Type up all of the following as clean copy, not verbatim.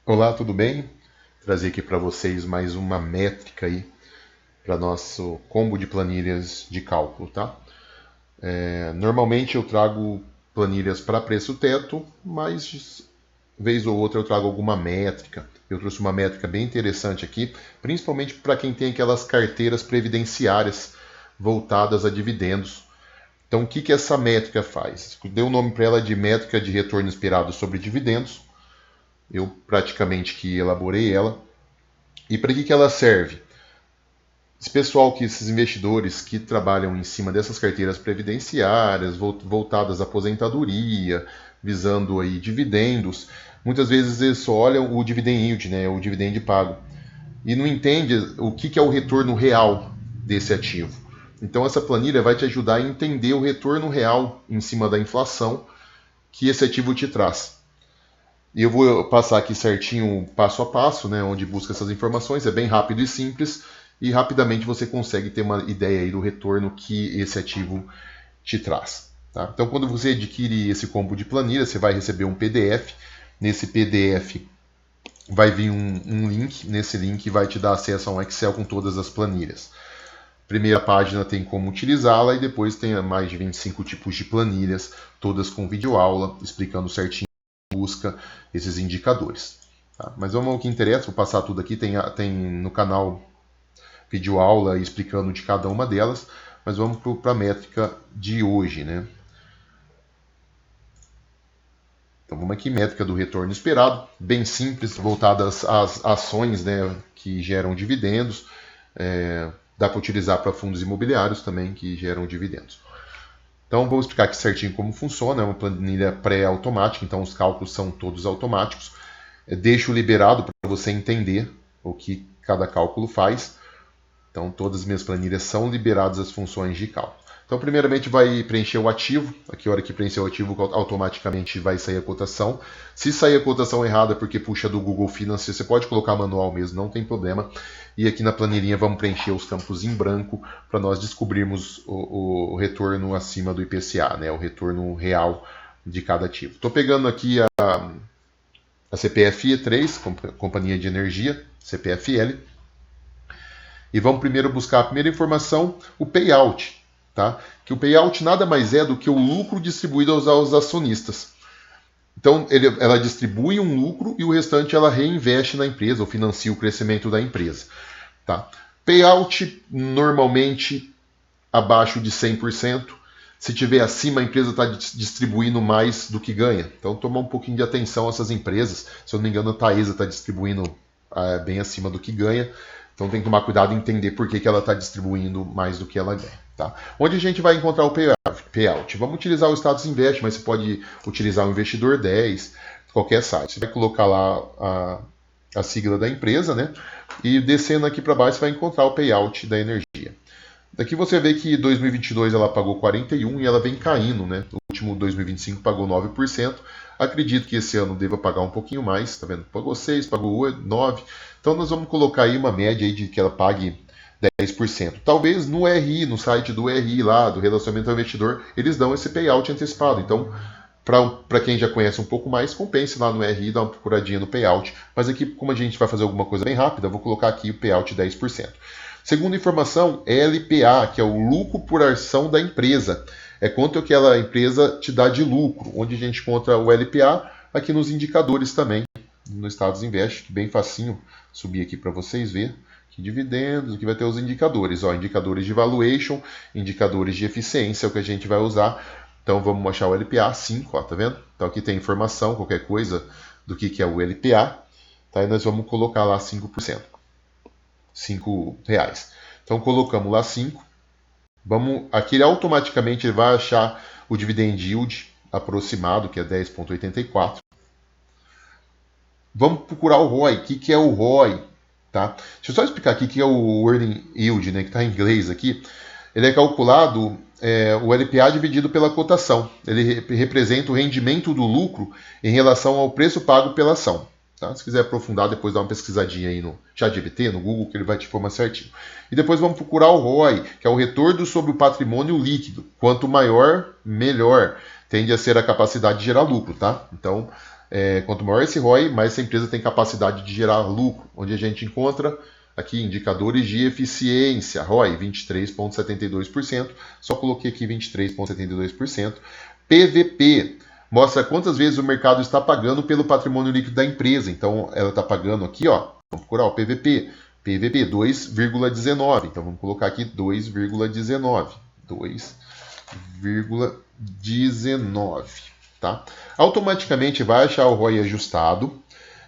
Olá, tudo bem? Trazer aqui para vocês mais uma métrica aí para nosso combo de planilhas de cálculo, tá? Normalmente eu trago planilhas para preço teto, mas vez ou outra eu trago alguma métrica. Eu trouxe uma métrica bem interessante aqui, principalmente para quem tem aquelas carteiras previdenciárias voltadas a dividendos. Então, o que que essa métrica faz? Deu o nome para ela de métrica de retorno esperado sobre dividendos. Eu praticamente que elaborei ela. E para que ela serve? Esse pessoal, esses investidores que trabalham em cima dessas carteiras previdenciárias, voltadas à aposentadoria, visando aí dividendos, muitas vezes eles só olham o dividend yield, né, o dividend pago, e não entende o que é o retorno real desse ativo. Então essa planilha vai te ajudar a entender o retorno real em cima da inflação que esse ativo te traz. E eu vou passar aqui certinho, passo a passo, né, onde busca essas informações. É bem rápido e simples, e rapidamente você consegue ter uma ideia aí do retorno que esse ativo te traz. Tá? Então, quando você adquire esse combo de planilha, você vai receber um PDF. Nesse PDF vai vir um link. Nesse link vai te dar acesso a um Excel com todas as planilhas. Primeira página tem como utilizá-la e depois tem mais de 25 tipos de planilhas, todas com videoaula, explicando certinho busca esses indicadores. Tá? Mas vamos ao que interessa, vou passar tudo aqui, tem no canal videoaula explicando de cada uma delas, mas vamos para a métrica de hoje. Né? Então vamos aqui, métrica do retorno esperado, bem simples, voltada às ações, né, que geram dividendos. Dá para utilizar para fundos imobiliários também que geram dividendos. Então vou explicar aqui certinho como funciona, é uma planilha pré-automática, então os cálculos são todos automáticos. Deixo liberado para você entender o que cada cálculo faz. Então todas as minhas planilhas são liberadas as funções de cálculo. Então primeiramente vai preencher o ativo, aqui a hora que preencher o ativo automaticamente vai sair a cotação. Se sair a cotação errada porque puxa do Google Finance, você pode colocar manual mesmo, não tem problema. E aqui na planilhinha vamos preencher os campos em branco para nós descobrirmos o retorno acima do IPCA, né, o retorno real de cada ativo. Estou pegando aqui a CPF E3, Companhia de Energia, CPFL, e vamos primeiro buscar a primeira informação, o payout. Tá? Que o payout nada mais é do que o lucro distribuído aos acionistas. Então, ela distribui um lucro e o restante ela reinveste na empresa ou financia o crescimento da empresa. Tá? Payout, normalmente, abaixo de 100%. Se tiver acima, a empresa está distribuindo mais do que ganha. Então, tomar um pouquinho de atenção a essas empresas. Se eu não me engano, a Taesa está distribuindo bem acima do que ganha. Então, tem que tomar cuidado e entender por que ela está distribuindo mais do que ela ganha. Tá? Onde a gente vai encontrar o payout? Vamos utilizar o Status Invest, mas você pode utilizar o Investidor 10, qualquer site. Você vai colocar lá a sigla da empresa, né? E descendo aqui para baixo, você vai encontrar o payout da energia. Daqui você vê que em 2022 ela pagou 41 e ela vem caindo, né? No último 2025 pagou 9%. Acredito que esse ano deva pagar um pouquinho mais, tá vendo? Pagou 6, pagou 9. Então nós vamos colocar aí uma média aí de que ela pague 10%. Talvez no RI, no site do RI lá, do Relacionamento ao Investidor, eles dão esse payout antecipado. Então, para quem já conhece um pouco mais, compense lá no RI, dá uma procuradinha no payout. Mas aqui, como a gente vai fazer alguma coisa bem rápida, eu vou colocar aqui o payout 10%. Segunda informação, LPA, que é o lucro por ação da empresa. É quanto aquela empresa te dá de lucro. Onde a gente encontra o LPA? Aqui nos indicadores também, no Status Invest, que bem facinho subir aqui para vocês verem. Aqui dividendos, aqui vai ter os indicadores. Ó, indicadores de valuation, indicadores de eficiência, é o que a gente vai usar. Então vamos achar o LPA 5, ó, tá vendo? Então aqui tem informação, qualquer coisa do que é o LPA. Tá? E nós vamos colocar lá 5%. R$5. Então colocamos lá 5. Aqui ele automaticamente ele vai achar o dividend yield aproximado, que é 10,84. Vamos procurar o ROI. O que é o ROI? Tá? Deixa eu só explicar aqui o que é o Earning Yield, né, que está em inglês aqui. Ele é calculado o LPA dividido pela cotação. Ele representa o rendimento do lucro em relação ao preço pago pela ação. Tá? Se quiser aprofundar, depois dá uma pesquisadinha aí no ChatGPT, no Google, que ele vai te informar certinho. E depois vamos procurar o ROI, que é o retorno sobre o patrimônio líquido. Quanto maior, melhor. Tende a ser a capacidade de gerar lucro, tá? Então, Quanto maior esse ROI, mais essa empresa tem capacidade de gerar lucro, onde a gente encontra aqui indicadores de eficiência, ROI 23,72%, só coloquei aqui 23,72%. PVP mostra quantas vezes o mercado está pagando pelo patrimônio líquido da empresa. Então ela está pagando aqui, ó, vamos procurar o PVP. PVP 2,19. Então vamos colocar aqui 2,19. 2,19. Tá? Automaticamente vai achar o ROI ajustado,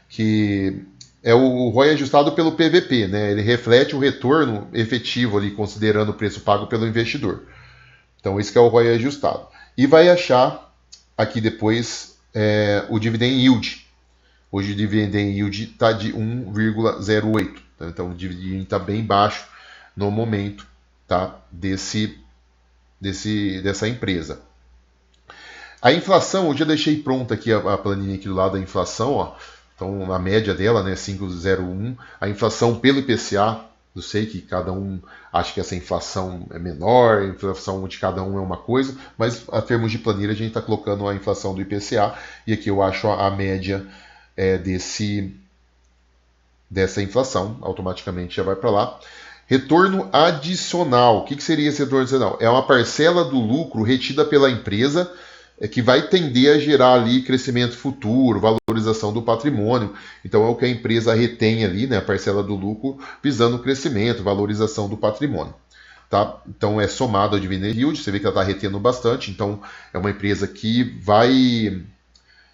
que é o ROI ajustado pelo PVP, né? Ele reflete o retorno efetivo ali, considerando o preço pago pelo investidor. Então esse que é o ROI ajustado. E vai achar aqui depois o dividend yield. Hoje o dividend yield está de 1,08. Então o dividend yield está bem baixo no momento, tá? Dessa empresa. A inflação, eu já deixei pronta aqui a planilha aqui do lado da inflação, ó. Então a média dela, né, 5,01. A inflação pelo IPCA, eu sei que cada um acha que essa inflação é menor, a inflação de cada um é uma coisa, mas a termos de planilha a gente está colocando a inflação do IPCA, e aqui eu acho a média dessa inflação, automaticamente já vai para lá. Retorno adicional. O que seria esse retorno adicional? É uma parcela do lucro retida pela empresa que vai tender a gerar ali crescimento futuro, valorização do patrimônio. Então é o que a empresa retém ali, né, a parcela do lucro, visando crescimento, valorização do patrimônio. Tá? Então é somado ao dividend yield, você vê que ela está retendo bastante, então é uma empresa que vai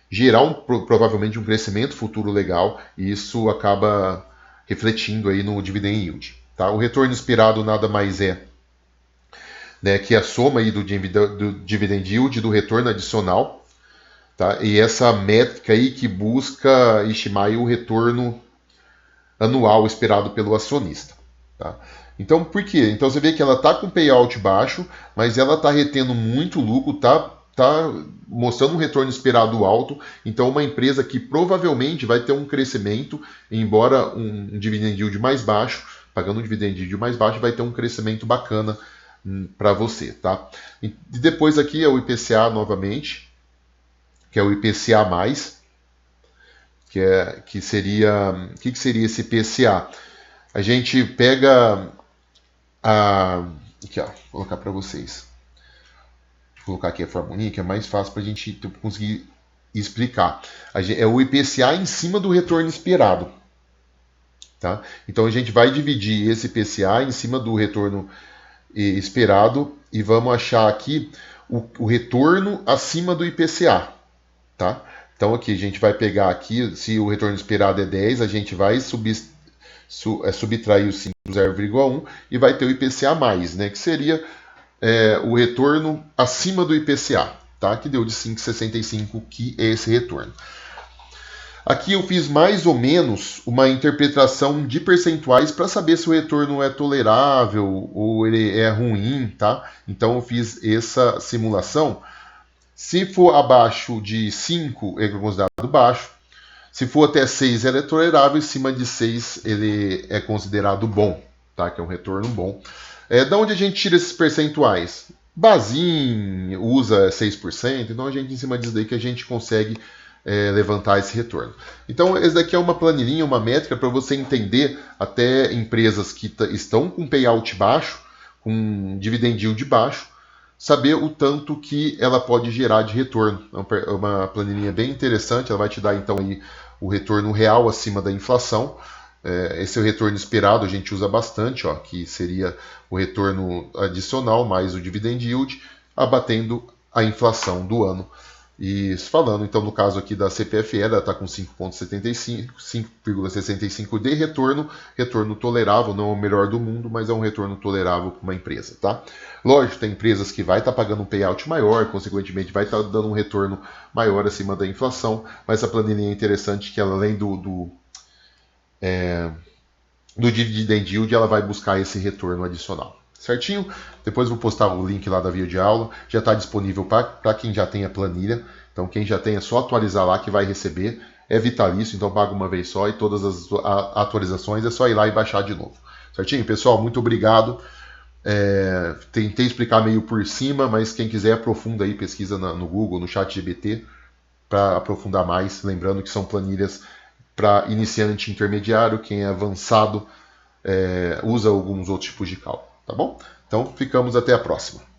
gerar provavelmente um crescimento futuro legal, e isso acaba refletindo aí no dividend yield. Tá? O retorno esperado nada mais é, né, que é a soma aí do dividend yield do retorno adicional, tá? E essa métrica aí que busca estimar aí o retorno anual esperado pelo acionista. Tá? Então, por quê? Então você vê que ela está com payout baixo, mas ela está retendo muito lucro, tá mostrando um retorno esperado alto. Então, uma empresa que provavelmente vai ter um crescimento, embora um dividend yield mais baixo, pagando um dividend yield mais baixo, vai ter um crescimento bacana para você, tá? E depois aqui é o IPCA novamente, que é o IPCA+, que seria... O que seria esse IPCA? A gente pega aqui, ó, vou colocar para vocês. Vou colocar aqui a formulinha, que é mais fácil para a gente conseguir explicar. É o IPCA em cima do retorno esperado. Tá? Então a gente vai dividir esse IPCA em cima do retorno esperado e vamos achar aqui o retorno acima do IPCA. Tá? Então aqui a gente vai pegar aqui, se o retorno esperado é 10, a gente vai subtrair o 5 do 0,1 e vai ter o IPCA+, né, que seria o retorno acima do IPCA, tá? Que deu de 5,65, que é esse retorno. Aqui eu fiz mais ou menos uma interpretação de percentuais para saber se o retorno é tolerável ou ele é ruim, tá? Então eu fiz essa simulação. Se for abaixo de 5, ele é considerado baixo. Se for até 6, ele é tolerável. Acima de 6, ele é considerado bom, tá? Que é um retorno bom. Da onde a gente tira esses percentuais? Bazin usa 6%, então a gente, em cima disso daí, que a gente consegue levantar esse retorno. Então, esse daqui é uma planilhinha, uma métrica para você entender até empresas que estão com payout baixo, com dividend yield baixo, saber o tanto que ela pode gerar de retorno. É uma planilhinha bem interessante, ela vai te dar então aí o retorno real acima da inflação. Esse é o retorno esperado, a gente usa bastante, ó, que seria o retorno adicional mais o dividend yield, abatendo a inflação do ano. E falando, então, no caso aqui da CPFL, ela está com 5,65 de retorno tolerável, não é o melhor do mundo, mas é um retorno tolerável para uma empresa, tá? Lógico, tem empresas que vai estar pagando um payout maior, consequentemente vai estar dando um retorno maior acima da inflação, mas a planilha é interessante que ela, além do dividend yield, ela vai buscar esse retorno adicional. Certinho? Depois vou postar o link lá da via de aula. Já está disponível para quem já tem a planilha. Então, quem já tem é só atualizar lá que vai receber. É vitalício, então paga uma vez só e todas as atualizações é só ir lá e baixar de novo. Certinho? Pessoal, muito obrigado. Tentei explicar meio por cima, mas quem quiser aprofunda aí, pesquisa no Google, no ChatGPT, para aprofundar mais. Lembrando que são planilhas para iniciante intermediário, quem é avançado usa alguns outros tipos de cálculo, tá bom? Então ficamos até a próxima.